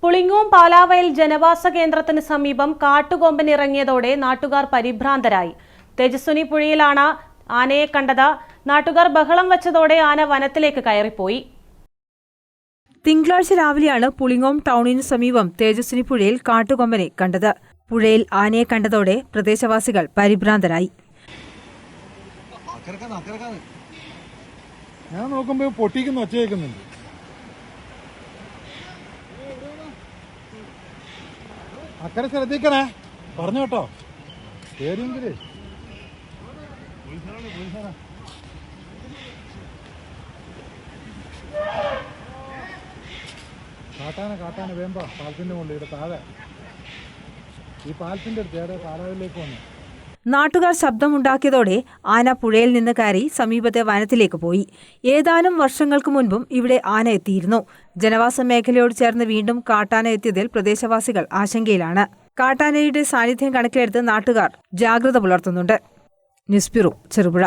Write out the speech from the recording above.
പുളിങ്ങോം പാലാവയൽ ജനവാസ കേന്ദ്രത്തിന് സമീപം കാട്ടുകൊമ്പൻ ഇറങ്ങിയതോടെ നാട്ടുകാർ പരിഭ്രാന്തരായി. തേജസ്വിനി പുഴയിലാണ് ആനയെ കണ്ടത്. നാട്ടുകാർ ബഹളം വെച്ചതോടെ ആന വനത്തിലേക്ക് കയറിപ്പോയി. തിങ്കളാഴ്ച രാവിലെയാണ് പുളിങ്ങോം ടൗണിന് സമീപം തേജസ്വിനി പുഴയിൽ കാട്ടുകൊമ്പനെ കണ്ടത്. പുഴയിൽ ആനയെ കണ്ടതോടെ പ്രദേശവാസികൾ പരിഭ്രാന്തരായി. ഞാൻ നോക്കുമ്പോ പൊട്ടിക്കുന്ന ഒച്ച കേൾക്കുന്നുണ്ട്. അക്കരെ ശ്രദ്ധിക്കണേ, പറഞ്ഞു കേട്ടോ. പേരെങ്കിലേ കാട്ടാന വേമ്പോ പാലത്തിന്റെ മുകളിൽ ഇവിടെ താഴെ ഈ പാലത്തിന്റെ അടുത്ത് ഏറെ പാലാവിലേക്ക് വന്നു. നാട്ടുകാർ ശബ്ദമുണ്ടാക്കിയതോടെ ആന പുഴയിൽ നിന്ന് കയറി സമീപത്തെ വനത്തിലേക്ക് പോയി. ഏതാനും വർഷങ്ങൾക്ക് മുൻപും ഇവിടെ ആന എത്തിയിരുന്നു. ജനവാസ മേഖലയോട് ചേർന്ന് വീണ്ടും കാട്ടാന എത്തിയതിൽ പ്രദേശവാസികൾ ആശങ്കയിലാണ്. കാട്ടാനയുടെ സാന്നിധ്യം കണക്കിലെടുത്ത് നാട്ടുകാർ ജാഗ്രത പുലർത്തുന്നുണ്ട്. News bureau, Cherupuzha.